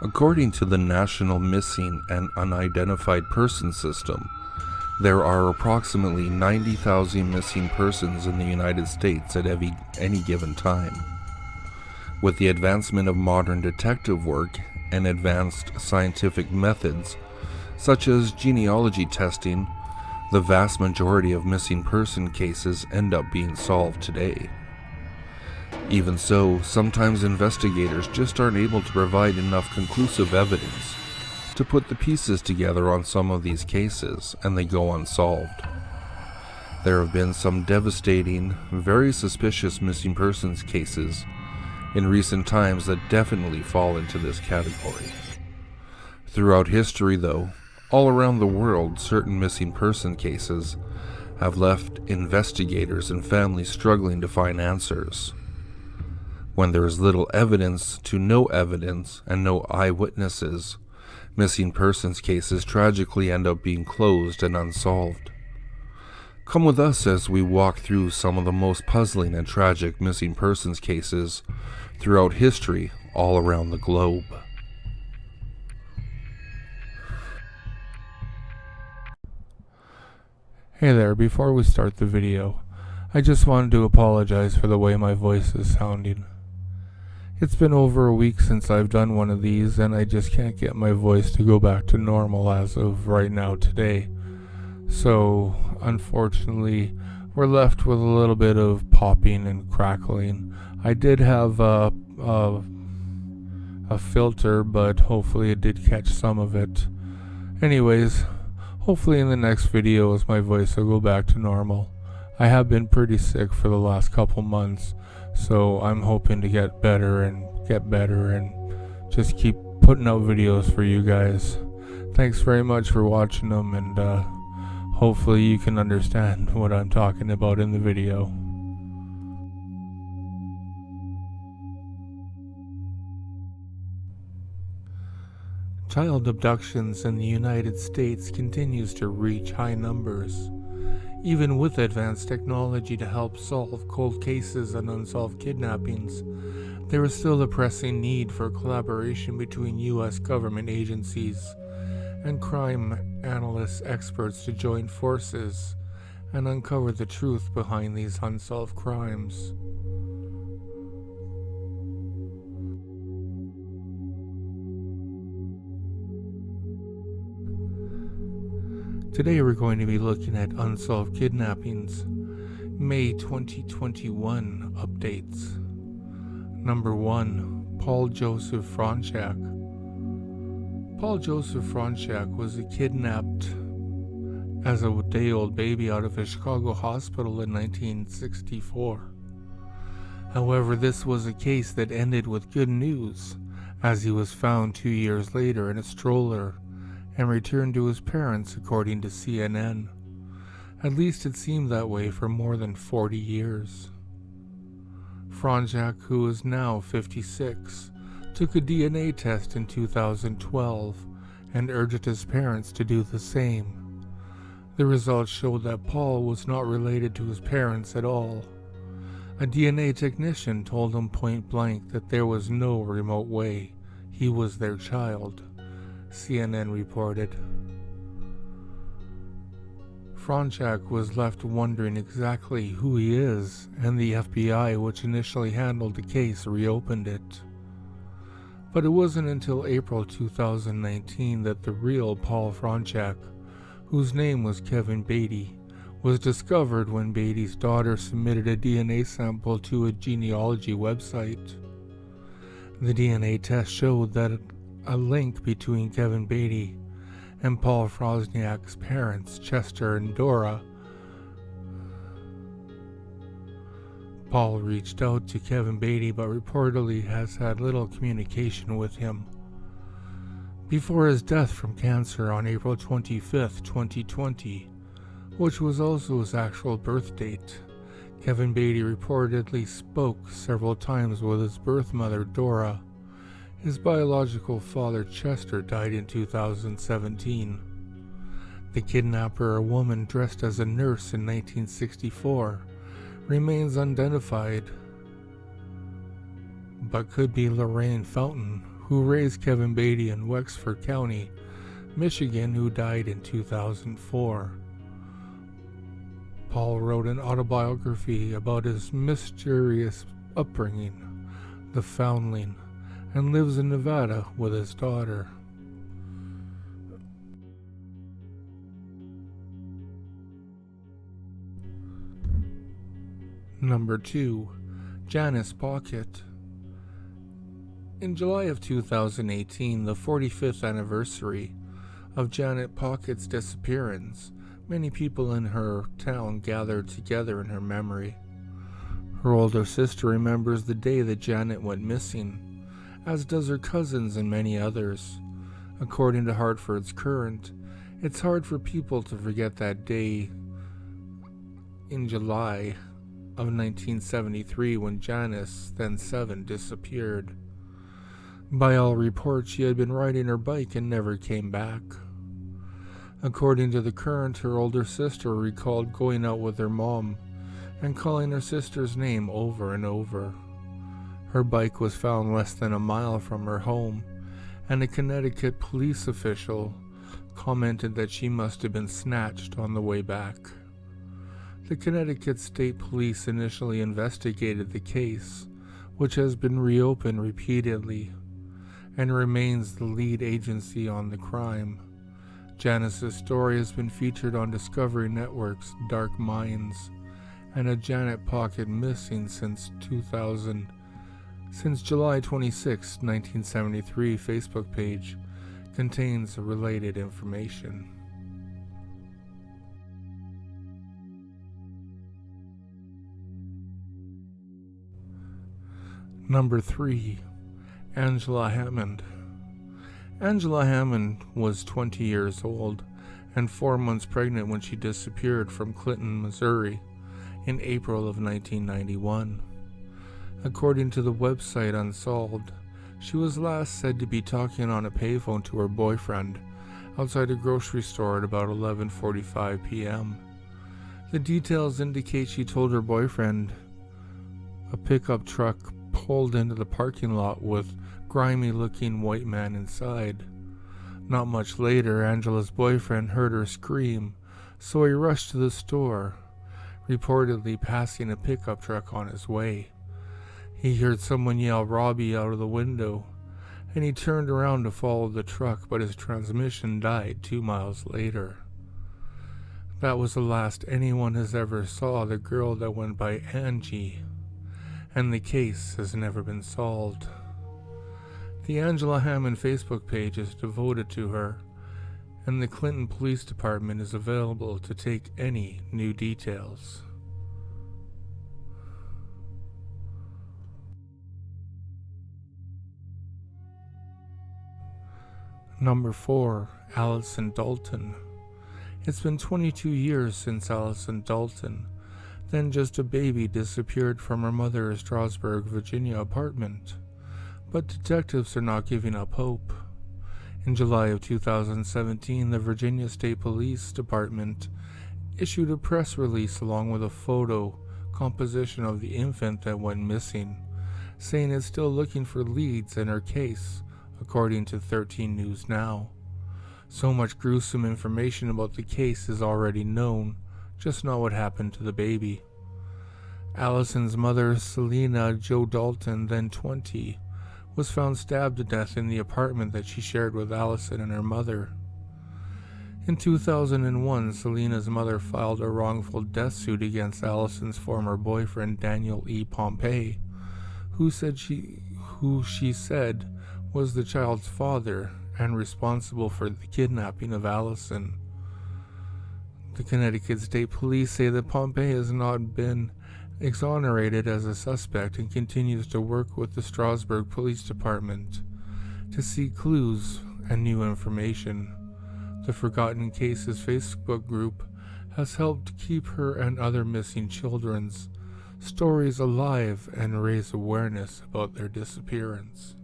According to the National Missing and Unidentified Persons System, there are approximately 90,000 missing persons in the United States at any given time. With the advancement of modern detective work and advanced scientific methods, such as genealogy testing, the vast majority of missing person cases end up being solved today. Even so, sometimes investigators just aren't able to provide enough conclusive evidence to put the pieces together on some of these cases, and they go unsolved. There have been some devastating, very suspicious missing persons cases in recent times that definitely fall into this category. Throughout history, though, all around the world, certain missing person cases have left investigators and families struggling to find answers. When there is little evidence to no evidence and no eyewitnesses, missing persons cases tragically end up being closed and unsolved. Come with us as we walk through some of the most puzzling and tragic missing persons cases throughout history all around the globe. Hey there, before we start the video, I just wanted to apologize for the way my voice is sounding. It's been over a week since I've done one of these, and I just can't get my voice to go back to normal as of right now today. So, unfortunately, we're left with a little bit of popping and crackling. I did have a filter, but hopefully it did catch some of it. Anyways, hopefully in the next videos my voice will go back to normal. I have been pretty sick for the last couple months, so I'm hoping to get better and just keep putting out videos for you guys. Thanks very much for watching them, and hopefully you can understand what I'm talking about in the video. Child abductions in the United States continues to reach high numbers. Even with advanced technology to help solve cold cases and unsolved kidnappings, there is still a pressing need for collaboration between U.S. government agencies and crime analyst experts to join forces and uncover the truth behind these unsolved crimes. Today we're going to be looking at Unsolved Kidnappings, May 2021 updates. Number 1. Paul Joseph Fronczak. Paul Joseph Fronczak was kidnapped as a day-old baby out of a Chicago hospital in 1964. However, this was a case that ended with good news, as he was found 2 years later in a stroller and returned to his parents, according to CNN. At least it seemed that way for more than 40 years. Fronczak, who is now 56, took a DNA test in 2012 and urged his parents to do the same. The results showed that Paul was not related to his parents at all. A DNA technician told him point blank that there was no remote way he was their child, CNN reported. Fronczak was left wondering exactly who he is, and the FBI, which initially handled the case, reopened it. But it wasn't until April 2019 that the real Paul Fronczak, whose name was Kevin Beatty, was discovered when Beatty's daughter submitted a DNA sample to a genealogy website. The DNA test showed that a link between Kevin Beatty and Paul Fronczak's parents, Chester and Dora. Paul reached out to Kevin Beatty, but reportedly has had little communication with him. Before his death from cancer on April 25, 2020, which was also his actual birth date, Kevin Beatty reportedly spoke several times with his birth mother, Dora. His biological father, Chester, died in 2017. The kidnapper, a woman dressed as a nurse in 1964, remains unidentified, but could be Lorraine Fountain, who raised Kevin Beatty in Wexford County, Michigan, who died in 2004. Paul wrote an autobiography about his mysterious upbringing, the foundling, and lives in Nevada with his daughter. Number 2. Janice Pockett. In July of 2018, the 45th anniversary of Janet Pockett's disappearance, many people in her town gathered together in her memory. Her older sister remembers the day that Janet went missing, as does her cousins and many others. According to Hartford's Current, it's hard for people to forget that day in July of 1973 when Janice, then 7, disappeared. By all reports, she had been riding her bike and never came back. According to the Current, her older sister recalled going out with her mom and calling her sister's name over and over. Her bike was found less than a mile from her home, and a Connecticut police official commented that she must have been snatched on the way back. The Connecticut State Police initially investigated the case, which has been reopened repeatedly, and remains the lead agency on the crime. Janice's story has been featured on Discovery Network's Dark Minds, and a Janet Pockett Missing since July 26, 1973 Facebook page contains related information. Number 3. Angela Hammond. Angela Hammond was 20 years old and 4 months pregnant when she disappeared from Clinton, Missouri in April of 1991. According to the website Unsolved, she was last said to be talking on a payphone to her boyfriend outside a grocery store at about 11:45 p.m. The details indicate she told her boyfriend a pickup truck pulled into the parking lot with grimy-looking white man inside. Not much later, Angela's boyfriend heard her scream, so he rushed to the store, reportedly passing a pickup truck on his way. He heard someone yell "Robbie" out of the window, and he turned around to follow the truck, but his transmission died 2 miles later. That was the last anyone has ever saw the girl that went by Angie, and the case has never been solved. The Angela Hammond Facebook page is devoted to her, and the Clinton Police Department is available to take any new details. Number 4. Allison Dalton. It's been 22 years since Allison Dalton, then just a baby, disappeared from her mother's Strasburg, Virginia apartment. But detectives are not giving up hope. In July of 2017, the Virginia State Police Department issued a press release along with a photo composition of the infant that went missing, saying it's still looking for leads in her case, according to 13 News Now. So much gruesome information about the case is already known, just not what happened to the baby. Allison's mother, Selena Jo Dalton, then 20, was found stabbed to death in the apartment that she shared with Allison and her mother. In 2001, Selena's mother filed a wrongful death suit against Allison's former boyfriend, Daniel E. Pompey, who she said was the child's father and responsible for the kidnapping of Allison. The Connecticut State Police say that Pompey has not been exonerated as a suspect and continues to work with the Strasburg Police Department to seek clues and new information. The Forgotten Cases Facebook group has helped keep her and other missing children's stories alive and raise awareness about their disappearance.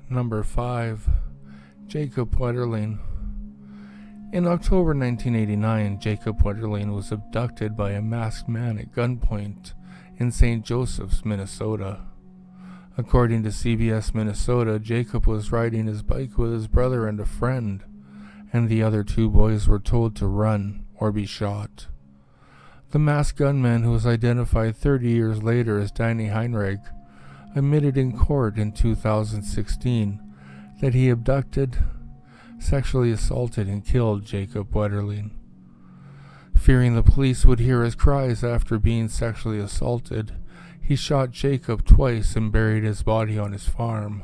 Number 5. Jacob Wetterling. In October 1989, Jacob Wetterling was abducted by a masked man at gunpoint in St. Joseph's, Minnesota. According to CBS Minnesota, Jacob was riding his bike with his brother and a friend, and the other two boys were told to run or be shot. The masked gunman, who was identified 30 years later as Danny Heinrich, admitted in court in 2016 that he abducted, sexually assaulted, and killed Jacob Wetterling. Fearing the police would hear his cries after being sexually assaulted, he shot Jacob twice and buried his body on his farm.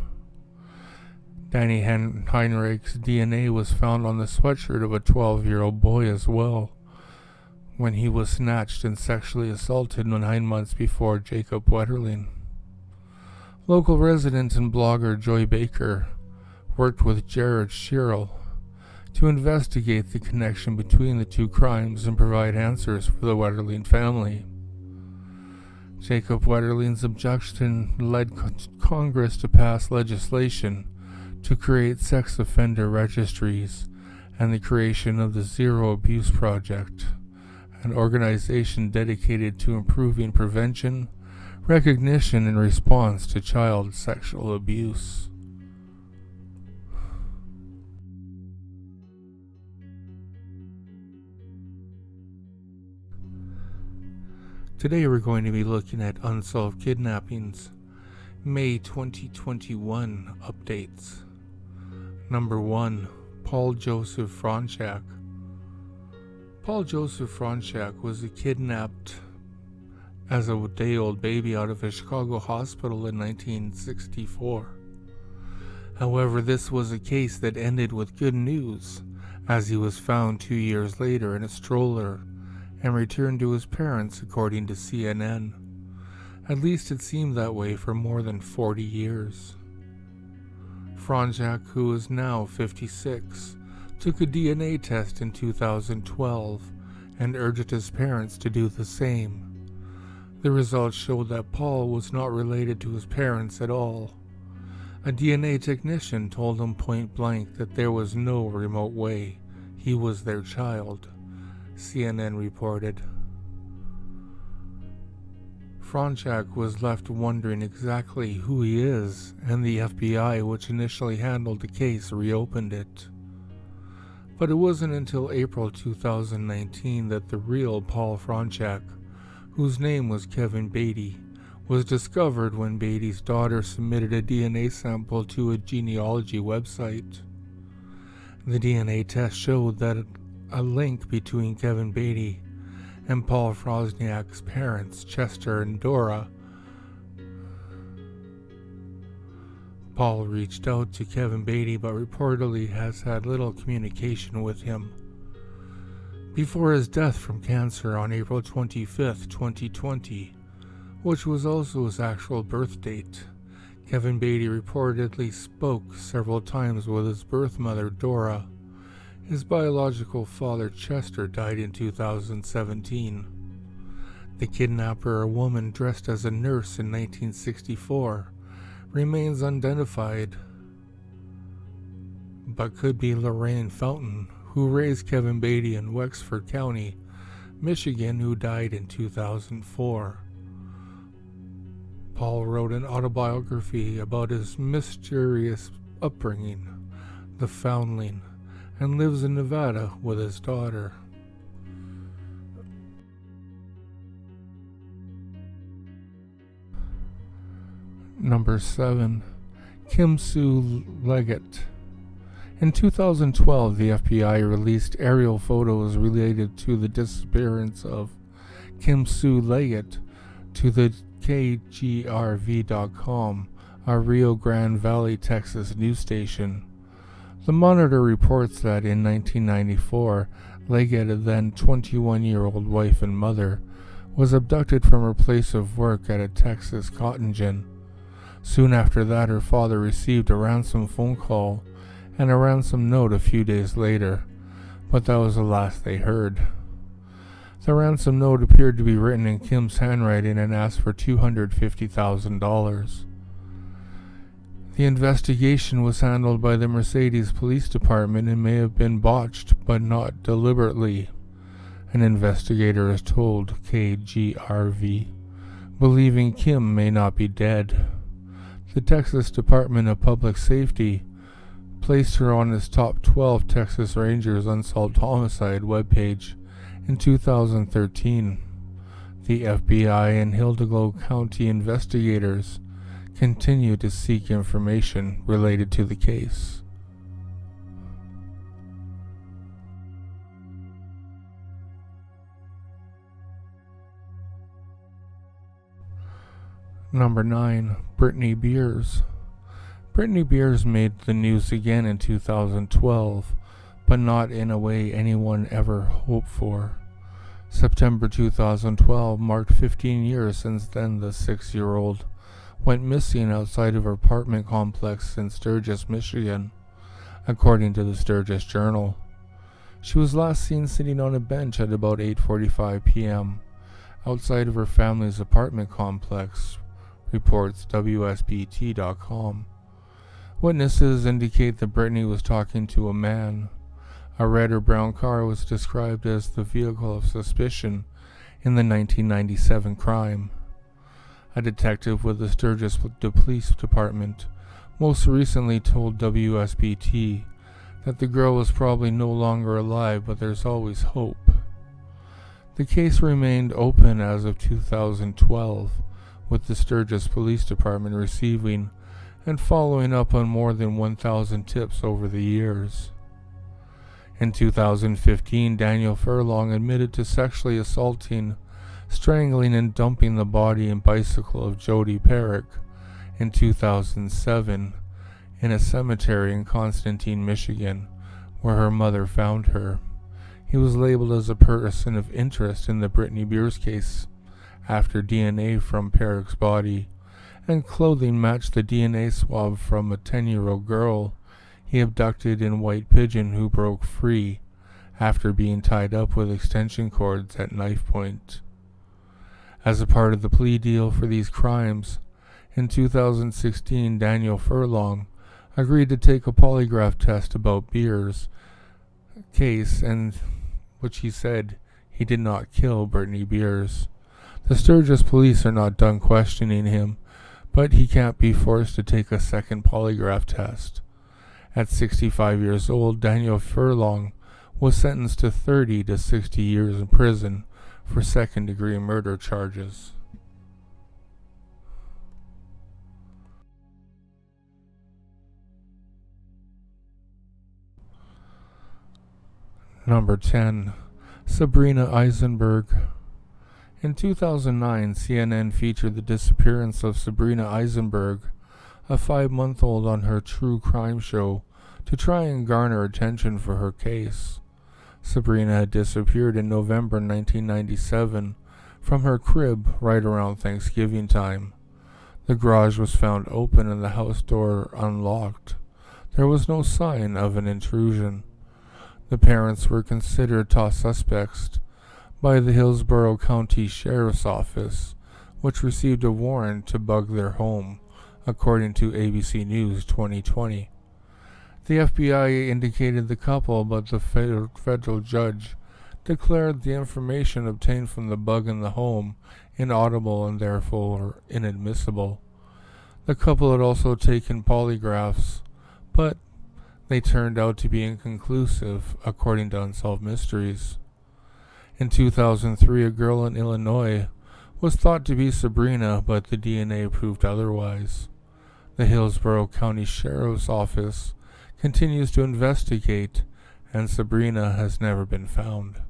Danny Heinrich's DNA was found on the sweatshirt of a 12-year-old boy as well, when he was snatched and sexually assaulted 9 months before Jacob Wetterling. Local resident and blogger Joy Baker worked with Jared Sherrill to investigate the connection between the two crimes and provide answers for the Wetterling family. Jacob Wetterling's abduction led Congress to pass legislation to create sex offender registries and the creation of the Zero Abuse Project, an organization dedicated to improving prevention, recognition, and response to child sexual abuse. Today we're going to be looking at Unsolved Kidnappings, May 2021 updates. Number 1. Paul Joseph Fronczak. Paul Joseph Fronczak was kidnapped as a day-old baby out of a Chicago hospital in 1964. However, this was a case that ended with good news, as he was found 2 years later in a stroller and returned to his parents, according to CNN. At least it seemed that way for more than 40 years. Fronczak, who is now 56, took a DNA test in 2012 and urged his parents to do the same. The results showed that Paul was not related to his parents at all. A DNA technician told him point blank that there was no remote way he was their child, CNN reported. Fronczak was left wondering exactly who he is, and the FBI, which initially handled the case, reopened it. But it wasn't until April 2019 that the real Paul Fronczak, whose name was Kevin Beatty, was discovered when Beatty's daughter submitted a DNA sample to a genealogy website. The DNA test showed that a link between Kevin Beatty and Paul Fronczak's parents, Chester and Dora. Paul reached out to Kevin Beatty, but reportedly has had little communication with him. Before his death from cancer on April 25, 2020, which was also his actual birth date, Kevin Beatty reportedly spoke several times with his birth mother, Dora. His biological father, Chester, died in 2017. The kidnapper, a woman dressed as a nurse in 1964, remains unidentified, but could be Lorraine Fountain, who raised Kevin Beatty in Wexford County, Michigan, who died in 2004. Paul wrote an autobiography about his mysterious upbringing, the foundling, and lives in Nevada with his daughter. Number 7. Su Leggett. In 2012, the FBI released aerial photos related to the disappearance of Su Leggett to the KGRV.com, a Rio Grande Valley, Texas news station. The Monitor reports that in 1994, Leggett, a then 21-year-old wife and mother, was abducted from her place of work at a Texas cotton gin. Soon after that, her father received a ransom phone call and a ransom note a few days later, but that was the last they heard. The ransom note appeared to be written in Kim's handwriting and asked for $250,000. The investigation was handled by the Mercedes Police Department and may have been botched, but not deliberately, an investigator has told KGRV, believing Kim may not be dead. The Texas Department of Public Safety placed her on its top 12 Texas Rangers Unsolved Homicide webpage in 2013. The FBI and Hidalgo County investigators continue to seek information related to the case. Number 9. Britney Beers. Britney Beers made the news again in 2012, but not in a way anyone ever hoped for. September 2012 marked 15 years since then the 6-year-old went missing outside of her apartment complex in Sturgis, Michigan, according to the Sturgis Journal. She was last seen sitting on a bench at about 8:45 p.m. outside of her family's apartment complex, reports WSBT.com. Witnesses indicate that Britney was talking to a man. A red or brown car was described as the vehicle of suspicion in the 1997 crime. A detective with the Sturgis Police Department most recently told WSBT that the girl was probably no longer alive, but there's always hope. The case remained open as of 2012, with the Sturgis Police Department receiving and following up on more than 1,000 tips over the years. In 2015, Daniel Furlong admitted to sexually assaulting, strangling, and dumping the body and bicycle of Jodi Perrick in 2007 in a cemetery in Constantine, Michigan, where her mother found her. He was labeled as a person of interest in the Britney Beers case after DNA from Perrick's body and clothing matched the DNA swab from a 10-year-old girl he abducted in White Pigeon who broke free after being tied up with extension cords at knife point. As a part of the plea deal for these crimes, in 2016 Daniel Furlong agreed to take a polygraph test about Beers' case, and which he said he did not kill Britney Beers. The Sturgis police are not done questioning him, but he can't be forced to take a second polygraph test. At 65 years old, Daniel Furlong was sentenced to 30 to 60 years in prison for second-degree murder charges. Number 10. Sabrina Eisenberg. In 2009, CNN featured the disappearance of Sabrina Eisenberg, a 5-month-old, on her true crime show to try and garner attention for her case. Sabrina had disappeared in November 1997 from her crib right around Thanksgiving time. The garage was found open and the house door unlocked. There was no sign of an intrusion. The parents were considered top suspects by the Hillsborough County Sheriff's Office, which received a warrant to bug their home, according to ABC News 2020. The FBI indicated the couple, but the federal judge declared the information obtained from the bug in the home inaudible and therefore inadmissible. The couple had also taken polygraphs, but they turned out to be inconclusive, according to Unsolved Mysteries. In 2003, a girl in Illinois was thought to be Sabrina, but the DNA proved otherwise. The Hillsborough County Sheriff's Office continues to investigate, and Sabrina has never been found.